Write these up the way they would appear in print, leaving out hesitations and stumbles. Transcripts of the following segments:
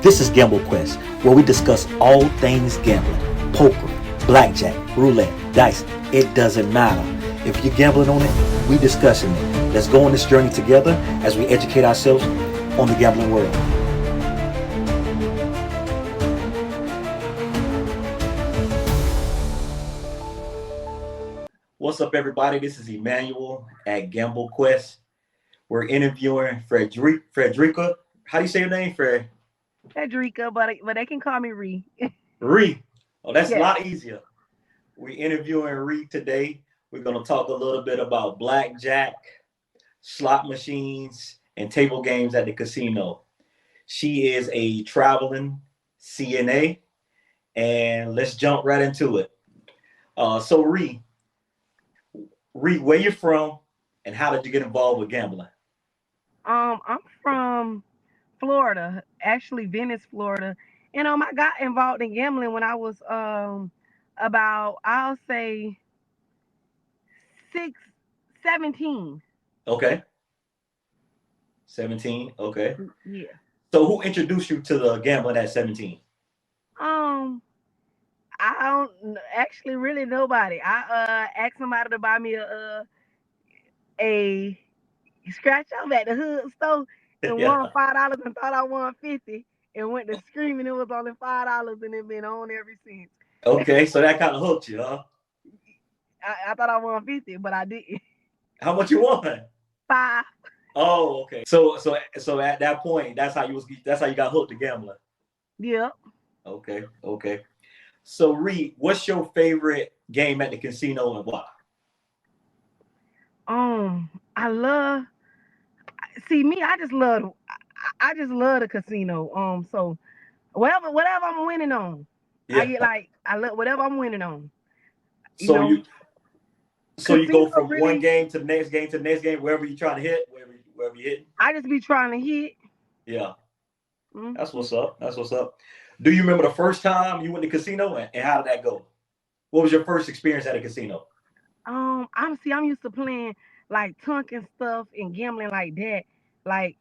This is Gamble Quest, where we discuss all things gambling, poker, blackjack, roulette, dice. It doesn't matter. If you're gambling on it, we discussing it. Let's go on this journey together as we educate ourselves on the gambling world. What's up, everybody? This is Emmanuel at Gamble Quest. We're interviewing Frederica. How do you say your name, Fred? Frederica, but they can call me Ree. Ree. Oh, that's a Yes. lot easier. We're interviewing Ree today. We're going to talk a little bit about blackjack, slot machines, and table games at the casino. She is a traveling CNA, and let's jump right into it. So Ree, where you from, and how did you get involved with gambling? I'm from Florida, actually Venice, Florida. I got involved in gambling when I was about, I'll say, six, 17. Okay, 17. Okay. Yeah. So who introduced you to the gambling at 17? Um, I don't actually really nobody. I asked somebody to buy me a scratch off at the hood store and Yeah. won $5 and thought I won 50 and went to screaming it was only $5 and it been on ever since. Okay, so that kind of hooked you, huh? I thought I won 50, but I didn't. How much you won? Five. Oh, okay. So at that point, that's how you got hooked to gambling. Yep. Okay. So Reed, what's your favorite game at the casino and why? I love see me, I just love the casino. So whatever I'm winning on, I Yeah. get like I love whatever I'm winning on. You So know, you go casino from one really game to the next game to the next game, wherever you trying to hit, wherever you hitting. I just be trying to hit. Yeah. Mm. That's what's up. That's what's up. Do you remember the first time you went to casino and how did that go? What was your first experience at a casino? I'm used to playing like tunk and stuff and gambling like that, like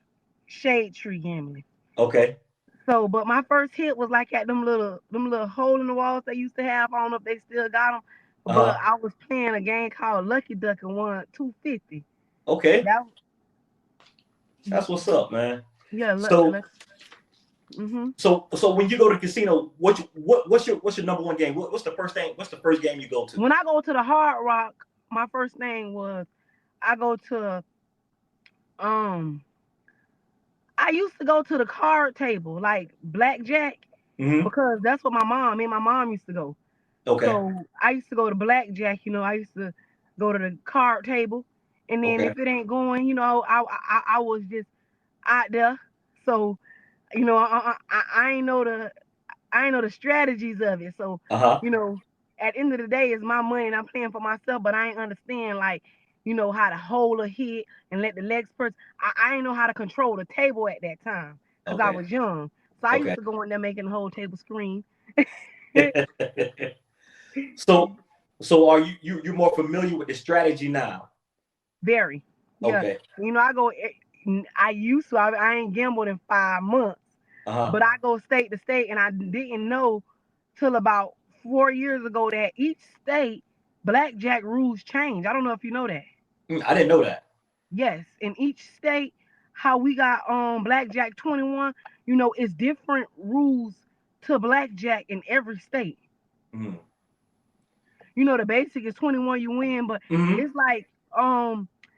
shade tree gambling. Okay. So, but my first hit was like at them little hole in the walls they used to have. I don't know if they still got them, but Uh-huh. I was playing a game called Lucky Duck and won 250. Okay. That That's what's up, man. yeah, So mhm. so when you go to the casino, what's your number one game? What's the first thing? What's the first game you go to? When I go to the Hard Rock, my first thing was I go to um I used to go to the card table like blackjack Mm-hmm. because that's what me and my mom used to go. Okay. So I used to go to blackjack. I used to go to the card table, and then Okay. if it ain't going, I was just out there. So I ain't know the strategies of it. So Uh-huh. you know, at the end of the day, it's my money and I'm playing for myself. But I ain't understand like how to hold a hit and let the legs press. I ain't know how to control the table at that time because I Okay. was young. So I used Okay. to go in there making the whole table scream. so so are you more familiar with the strategy now? Very. Yeah. Okay. I go, I used to, I ain't gambled in 5 months, Uh-huh. but I go state to state and I didn't know till about 4 years ago that each state blackjack rules change. I don't know if you know that. I didn't know that. Yes. In each state, how we got blackjack 21, it's different rules to blackjack in every state. Mm-hmm. The basic is 21 you win, but Mm-hmm. it's like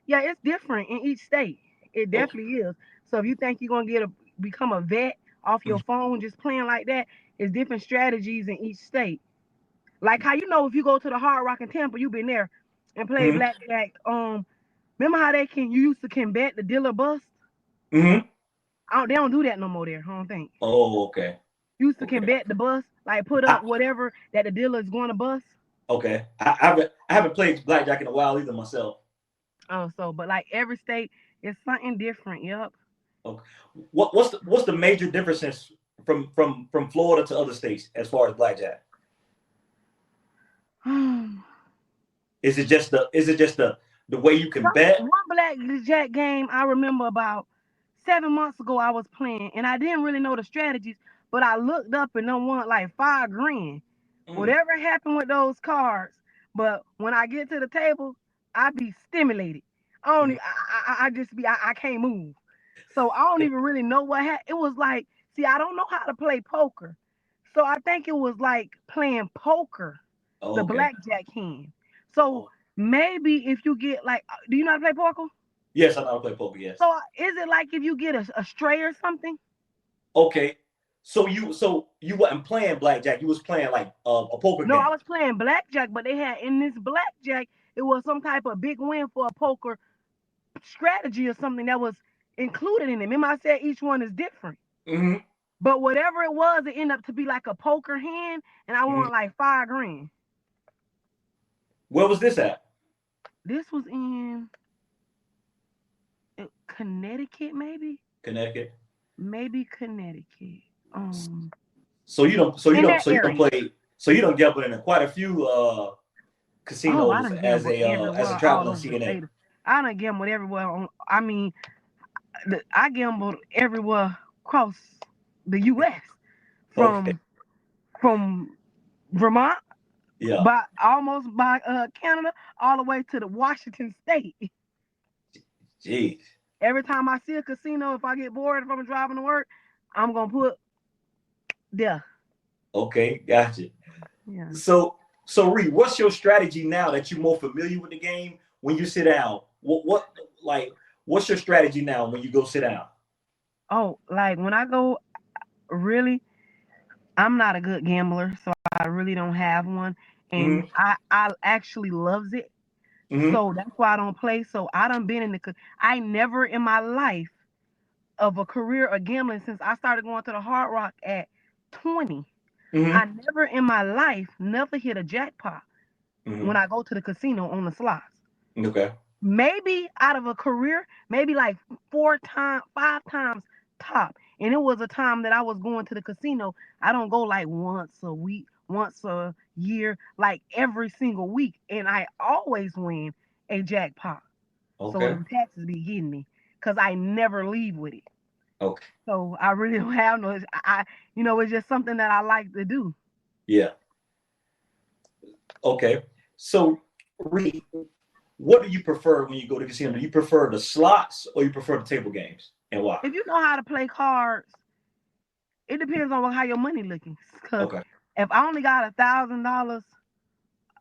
yeah, it's different in each state. It Okay. definitely is. So if you think you're gonna become a vet off your phone just playing like that, it's different strategies in each state. Like how if you go to the Hard Rock in Tampa, you've been there and play Mm-hmm. blackjack. Remember how you used to can bet the dealer bust? Mm-hmm. They don't do that no more there. I don't think. Oh, okay. You used to can Okay. bet the bust, like put I, up whatever that the dealer is going to bust. okay. I haven't played blackjack in a while either myself. Oh, so but like every state is something different. Yep. Okay. What's the major differences from Florida to other states as far as blackjack? Is it just the way you can bet? One blackjack game I remember about 7 months ago I was playing and I didn't really know the strategies, but I looked up and done won like 5 grand. Mm. Whatever happened with those cards, but when I get to the table, I be stimulated. I don't, Mhm. I just be, I can't move. So I don't even really know what happened. It was like, see, I don't know how to play poker. So I think it was like playing poker, Oh, the okay. blackjack hand. So Oh, maybe if you get like, do you know how to play poker? yes, I know how to play poker. Yes. So is it like if you get a stray or something? Okay. So you wasn't playing blackjack. You was playing like a poker No, I game. was playing blackjack, but they had in this blackjack, it was some type of big win for a poker strategy or something that was included in it. Remember, I said each one is different. Hmm. But whatever it was, it ended up to be like a poker hand, and I Hmm. won like 5 grand. Where was this at? This was in Connecticut, maybe, Connecticut. maybe Connecticut. Um, So you don't. So you in don't. that So you don't area. play. So you don't gamble in quite a few Oh, I casinos done gambled as a everywhere, all traveling over the CNA. state. I done gambled everywhere. I mean, I gambled everywhere across the U.S. Okay. from from Vermont, Yeah. by almost by Canada, all the way to the Washington State. Jeez. Every time I see a casino, if I get bored, if I'm driving to work, I'm gonna put there. Okay. Gotcha. Yeah. So Reed, what's your strategy now that you're more familiar with the game? When you sit down, what like what's your strategy now when you go sit down? Oh, like when I go, really, I'm not a good gambler, so I really don't have one, and Hmm. I actually loves it. Hmm. So that's why I don't play. So I done been in I never in my life of a career of gambling since I started going to the Hard Rock at 20. I Hmm. never in my life never hit a jackpot when Hmm. I go to the casino on the slots. Okay. Maybe out of a career, maybe like 4 times, 5 times top. And it was a time that I was going to the casino. I don't go like once a week, once a year, like every single week. And I always win a jackpot. So Okay. them taxes be getting me because I never leave with it. Okay. So I really don't have no, it's just something that I like to do. Yeah. Okay. So Reed, what do you prefer when you go to casino? Do you prefer the slots or you prefer the table games, and why? If you know how to play cards, it depends on how your money looking. Because Okay. if I only got $1,000,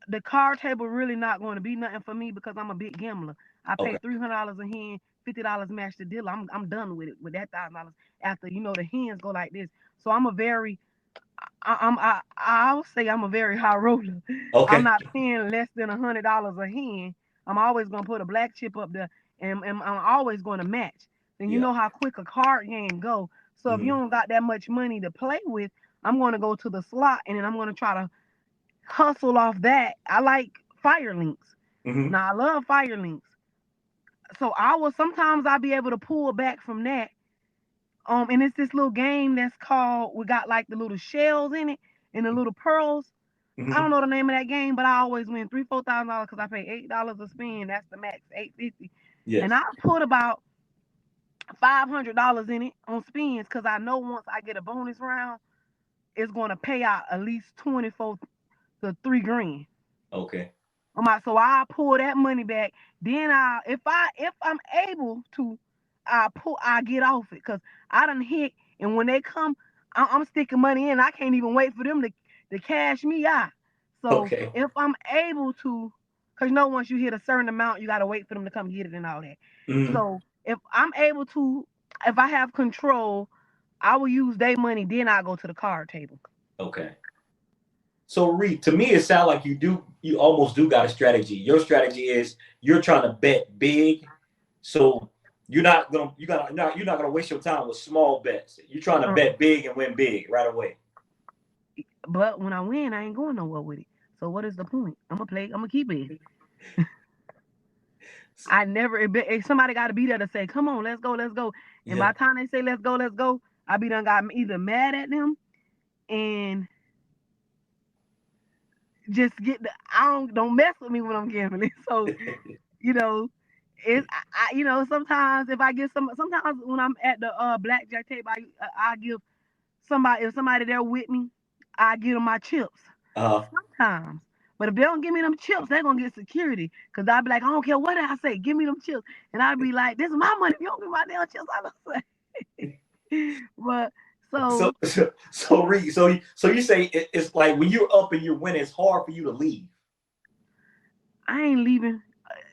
the card table really not going to be nothing for me because I'm a big gambler. I pay Okay. $300 a hand, $50 match the dealer. I'm done with it with that $1,000 after the hands go like this. So I'm a very I would say I'm a very high roller. I'm Okay. not paying less than $100 a hand. I'm always gonna put a black chip up there, and I'm always gonna match. Then you Yeah. know how quick a card game go. So if you Hmm. don't got that much money to play with, I'm gonna go to the slot, and then I'm gonna try to hustle off that. I like fire links. Hmm. Now I love fire links. So I will sometimes I'll be able to pull back from that. And it's this little game that's called. We got like the little shells in it and the little pearls. I don't Hmm. know the name of that game, but I always win $3,000, $4,000 because I pay $8 a spin. That's the max, 850. And Yes. I put about $500 in it on spins because I know once I get a bonus round, it's going to pay out at least 24 to 3 grand. Okay. So I pull that money back. Then if I'm able to, I get off it because I done hit. And when they come, I'm sticking money in. I can't even wait for them to cash me out. So Okay. if I'm able to, because once you hit a certain amount, you gotta wait for them to come get it and all that. Hmm. So if I'm able to, if I have control, I will use their money. Then I go to the card table. Okay. So Reed, to me, it sounds like you almost do got a strategy. Your strategy is you're trying to bet big, so you're not gonna waste your time with small bets. You're trying to Uh, bet big and win big right away. But when I win, I ain't going nowhere with it. So what is the point? I'm gonna play. I'm gonna keep it. I never. If somebody got to be there to say, "Come on, let's go, let's go." And Yeah. by the time they say, let's go," I be done got either mad at them and just get the. I don't mess with me when I'm gambling. So you know, it's sometimes if I get sometimes when I'm at the blackjack table, I give if somebody there with me, I give them my chips. Uh, Sometimes. But if they don't give me them chips, they're gonna get security. Cause I'll be like, I don't care what I say, give me them chips. And I'll be like, this is my money. If you don't give me my damn chips, I don't say. But so, so so Reed, so you say it's like when you're up and you're winning, it's hard for you to leave. I ain't leaving.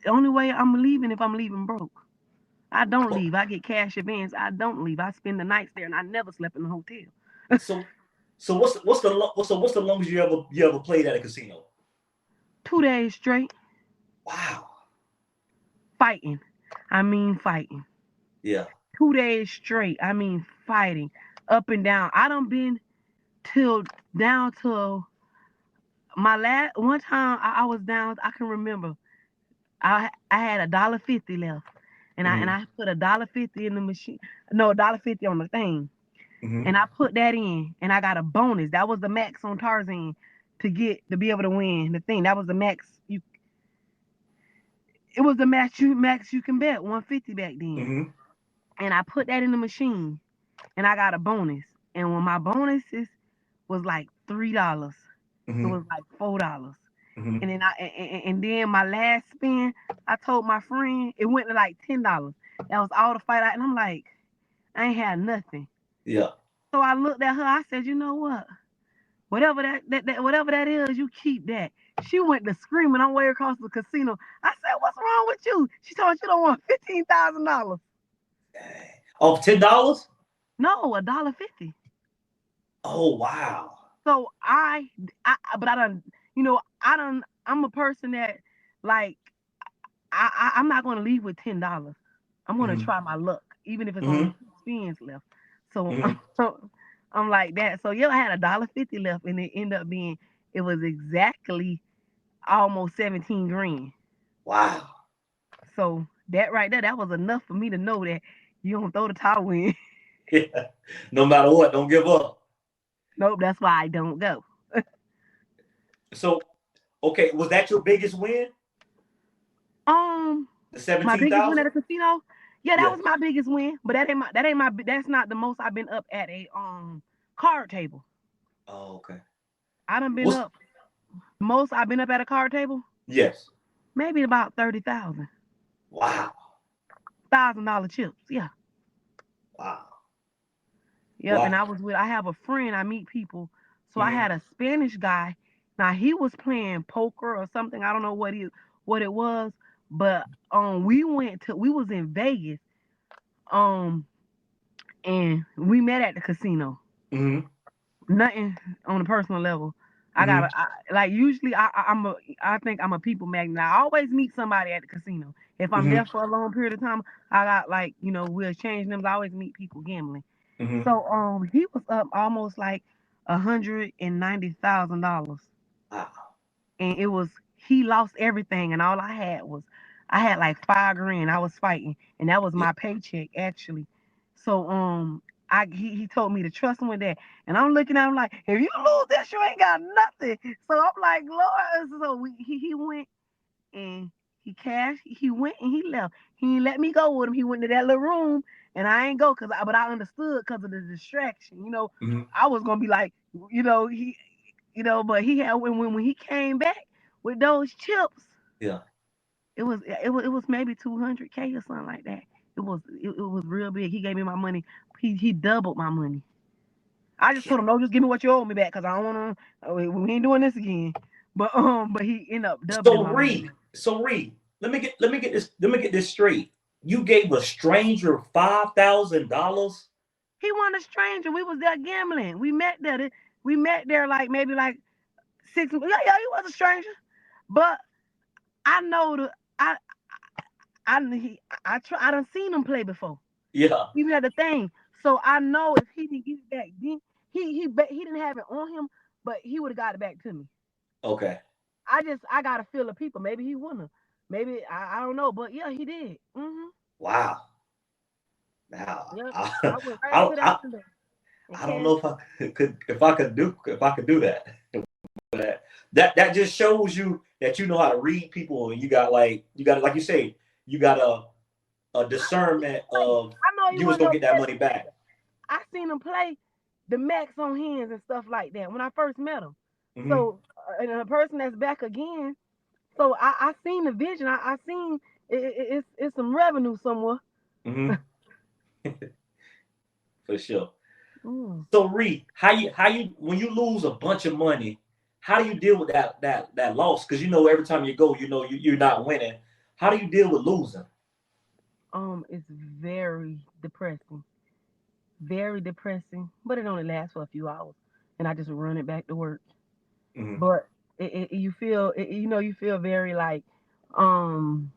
The only way I'm leaving if I'm leaving broke. I don't leave. I get cash advance. I don't leave. I spend the nights there and I never slept in the hotel. So, so what's the longest you ever played at a casino? 2 days straight Wow. fighting. I mean fighting. Yeah. 2 days straight. I mean fighting. Up and down. I done been till down to my last one time I was down, I can remember. I had $1.50 left. And I Mm-hmm. and I put $1.50 in the machine. No, $1.50 on the thing. Mm-hmm. And I put that in and I got a bonus. That was the max on Tarzan to be able to win the thing. That was the max you it was the max you can bet, 150 back then. Mm-hmm. And I put that in the machine and I got a bonus. And when my bonuses was like $3, it Mm-hmm. was like $4. Mm-hmm. And then my last spin, I told my friend it went to like $10. That was all the fight and I'm like, I ain't had nothing. Yeah. So I looked at her, I said, you know what? Whatever that is, you keep that. She went to screaming on way across the casino. I said, what's wrong with you? She told me she don't want $15,000. Oh, $10? No, $1.50. Oh, wow. So but I done, I'm a person that like I'm not gonna leave with $10. I'm gonna Mm-hmm. try my luck, even if it's only Mm-hmm. 2 spins left. So Mm-hmm. I'm like that. So yeah, I had $1.50 left, and it ended up being it was exactly almost 17 grand. Wow. So that right there, that was enough for me to know that you don't throw the towel in. Yeah. No matter what, don't give up. Nope, that's why I don't go. So, okay, was that your biggest win? Um, The my seventeen biggest win at thousand? a casino, yeah, that Yes. was my biggest win. But that's not the most I've been up at a card table. Oh, okay. I done been What's up most I've been up at a card table, yes? maybe about 30,000. Wow. $1,000 chips. Yeah. Wow. Yep. And Wow. I have a friend, I meet people. So I Mm-hmm. had a Spanish guy. Now he was playing poker or something. I don't know what it was. But we was in Vegas. Um and we met at the casino. Mm-hmm. Nothing on a personal level. I Mm-hmm. gotta like usually I think I'm a people magnet. I always meet somebody at the casino. If I'm Mm-hmm. there for a long period of time, I got like, we'll change them. I always meet people gambling. Mm-hmm. So he was up almost like $190,000. Wow. And it was he lost everything and all I had like 5 grand. I was fighting and that was Yeah. my paycheck actually. So he told me to trust him with that. And I'm looking at him like, if you lose this, you ain't got nothing. So I'm like, Lord. So he went and he cashed. He went and he left. He didn't let me go with him. He went to that little room, and I ain't go but I understood because of the distraction. Mm-hmm. I was gonna be like, but he had when he came back with those chips, Yeah. it was maybe 200K or something like that. It was real big. He gave me my money. He doubled my money. I just Yeah. told him, no, just give me what you owe me back, cause I don't want to. We ain't doing this again. But he ended up doubling So my money. Reed, let me get this straight. You gave a stranger $5,000. He wasn't a stranger. We was there gambling. We met there like maybe like 6. Yeah, he was a stranger. But I know I done seen him play before. Yeah. Even at the thing. So I know if he didn't get it back then, he didn't have it on him, but he would have got it back to me. Okay. I got to feel the people. Maybe he wouldn't have. Maybe I don't know, but yeah, he did. Wow. Now, Yep. I, I went right I, into that I, Sunday and I don't know cashed. if I could do that. That just shows you that you know how to read people, and you got like you say, you got a I know he discernment play. of I know he you was wasn't gonna no get that petty money back. player. I seen him play the max on hands and stuff like that when I first met him. Mm-hmm. So and a person that's back again. So I seen the vision. I seen it's some revenue somewhere. Mm-hmm. For sure. Mm. So Reed, how you when you lose a bunch of money, how do you deal with that loss? Because you know every time you go, you know you're not winning. How do you deal with losing? It's very depressing, very depressing. But it only lasts for a few hours, and I just run it back to work. Mm-hmm. But you feel, you feel very like, um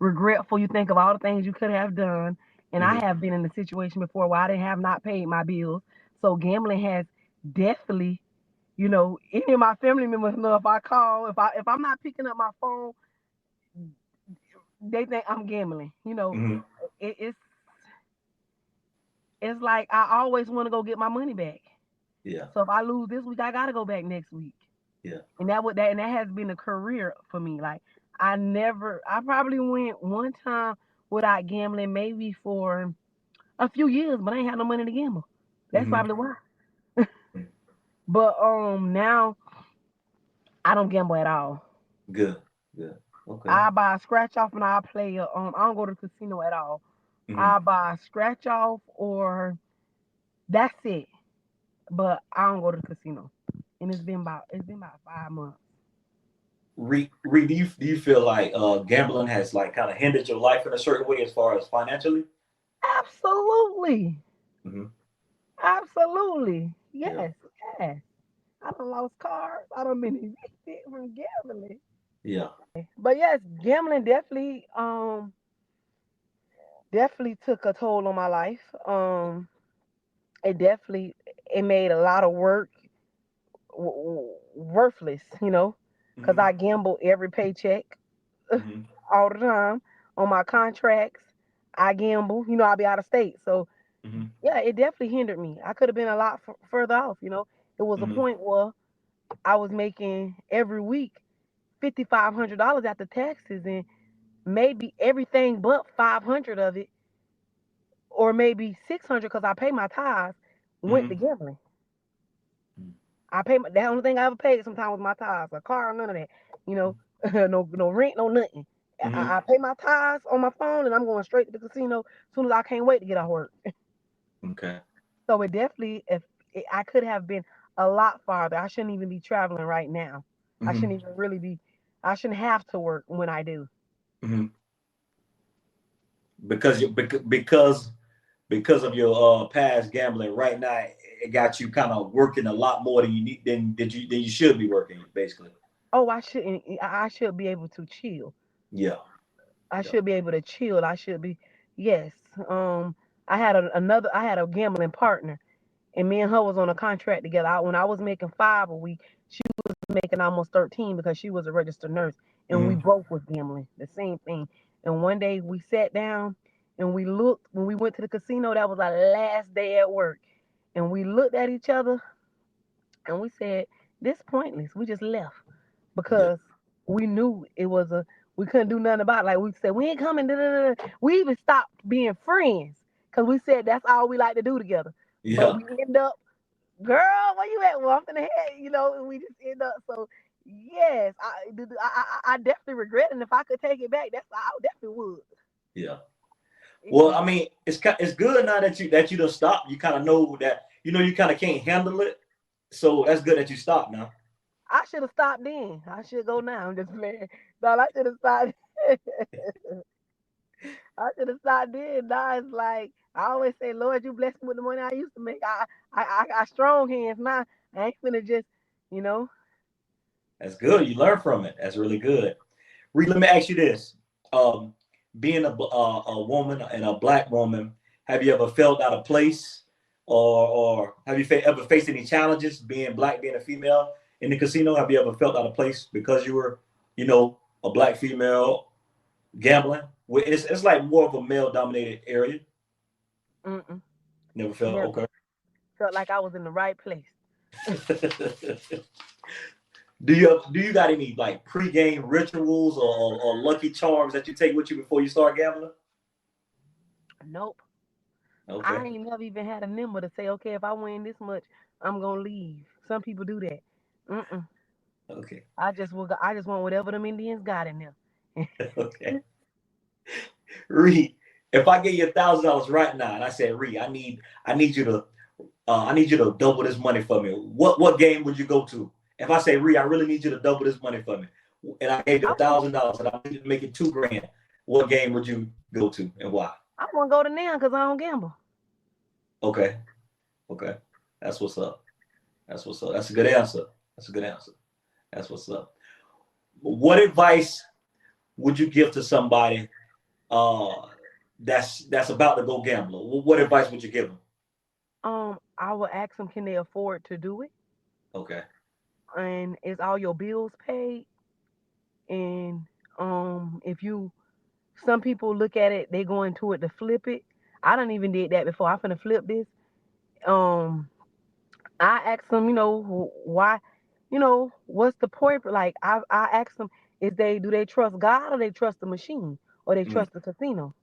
regretful. You think of all the things you could have done. And I Mm-hmm. have been in a situation before where I didn't have not paid my bills. So gambling has definitely, any of my family members know if I call, if I'm not picking up my phone, they think I'm gambling. Mm-hmm. It, it's like I always want to go get my money back. Yeah. So if I lose this week, I gotta go back next week. Yeah. And that has been a career for me. Like I probably went one time without gambling, maybe for a few years, but I ain't had no money to gamble. That's Mm-hmm. probably why. But now I don't gamble at all. Good. Good. Okay. I buy a scratch off and I play. I don't go to the casino at all. Mm-hmm. I buy a scratch off or that's it. But I don't go to the casino. And it's been about 5 months. Reed, do you feel like gambling has like kind of hindered your life in a certain way as far as financially? Absolutely, Mm-hmm. absolutely, Yeah. yes, yes. I done lost cars. I done been evicted from gambling. Yeah. But yes, gambling definitely took a toll on my life. It made a lot of work worthless, because Mm-hmm. I gamble every paycheck Mm-hmm. all the time on my contracts. I gamble, I'll be out of state. So Mm-hmm. yeah, it definitely hindered me. I could have been a lot further off. It was a Mm-hmm. point where I was making every week $5,500 after taxes, and maybe everything but 500 of it, or maybe 600 because I pay my tithes, went Mm-hmm. to gambling. The only thing I ever paid sometimes was my tithes, a car, none of that. You know, no rent, no nothing. Mm-hmm. I pay my tithes on my phone, and I'm going straight to the casino as soon as I can't wait to get off work. Okay. So it definitely, if I could have been a lot farther, I shouldn't even be traveling right now. I Mm-hmm. shouldn't even really be. I shouldn't have to work when I do. Mm-hmm. Because of your past gambling right now, it got you kind of working a lot more than you need than you should be working basically. Oh, I shouldn't. I should be able to chill. Yeah. I Yeah. should be able to chill. I should be. Yes. I had a gambling partner, and me and her was on a contract together. When I was making 5 a week, she was making almost 13 because she was a registered nurse, and we Mm-hmm. both was gambling the same thing. And one day we sat down and we looked when we went to the casino. That was our last day at work, and we looked at each other and we said, "This pointless." We just left Yeah. because we knew it was a we couldn't do nothing about it. Like we said, we ain't coming. Da, da, da. We even stopped being friends because we said that's all we like to do together. But Yeah. we end up, girl, where you at? Well, I'm in the head, and we just end up. So yes, I definitely regret it. And if I could take it back, I definitely would. Yeah. It, Well, it, I mean, it's good now that you don't stop. You kind of know that you kind of can't handle it. So that's good that you stop now. I should have stopped then. I should go now. I'm just playing. No, I should have stopped. I should have stopped then. Now it's like I always say, Lord, you bless me with the money I used to make. I got strong hands now. I ain't finna just, you know. That's good. You learn from it. That's really good. Reed, let me ask you this: um, being a woman and a black woman, have you ever felt out of place, or have you ever faced any challenges being black, being a female in the casino? Have you ever felt out of place because you were, a black female gambling? It's like more of a male dominated area. Mm-mm, Never felt never okay. felt like I was in the right place. Do you got any like pregame rituals or lucky charms that you take with you before you start gambling? Nope. Okay. I ain't never even had a number to say, okay, if I win this much, I'm gonna leave. Some people do that. Mm-mm. Okay. I just want whatever them Indians got in there. Okay. Reed, if I give you $1,000 right now, and I said, Reed, I need you to double this money for me. What game would you go to? If I say, Reed, I really need you to double this money for me, and I gave you I a want thousand dollars, and I need you to make it 2 grand, what game would you go to, and why? I want to go to now because I don't gamble. Okay. Okay. That's what's up. That's what's up. That's a good answer. That's a good answer. That's what's up. What advice would you give to somebody uh, that's about to go gamble? What advice would you give them? I will ask them, can they afford to do it? Okay. And is all your bills paid? And if you, some people look at it, they go into it to flip it. I don't even did that before. I finna flip this. Um, I asked them, why, what's the point? Like I asked them, is they do they trust God or they trust the machine or they Mm, trust the casino?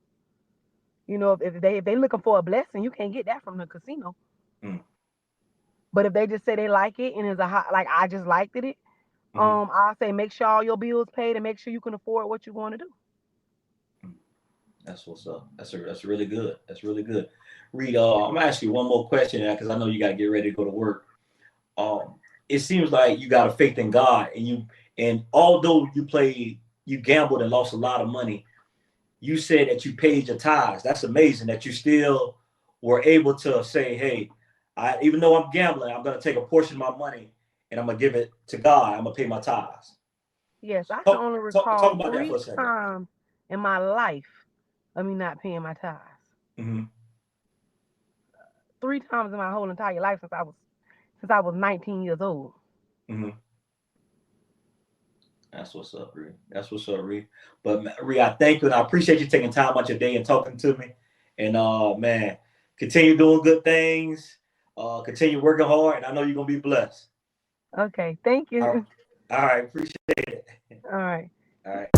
If they looking for a blessing, you can't get that from the casino. mm, But if they just say they like it and it's a hot, like I just liked it, mm, I'll say make sure all your bills paid and make sure you can afford what you want to do. mm. That's what's up. That's really good. That's really good. Reed, I'm gonna ask you one more question because I know you got to get ready to go to work. Um, it seems like you got a faith in God, and although you gambled and lost a lot of money, you said that you paid your tithes. That's amazing that you still were able to say, hey, even though I'm gambling, I'm going to take a portion of my money and I'm going to give it to God. I'm going to pay my tithes. Yes, I can Talk, only talk recall about that for three a second. times in my life of me not paying my tithes. Mm-hmm. 3 times in my whole entire life since I was 19 years old. Mm-hmm. That's what's up, Ree. That's what's up, Ree. But Ree, I thank you and I appreciate you taking time out your day and talking to me. And man, continue doing good things. Continue working hard, and I know you're gonna be blessed. Okay, thank All right, you. all right, appreciate it. All right. All right.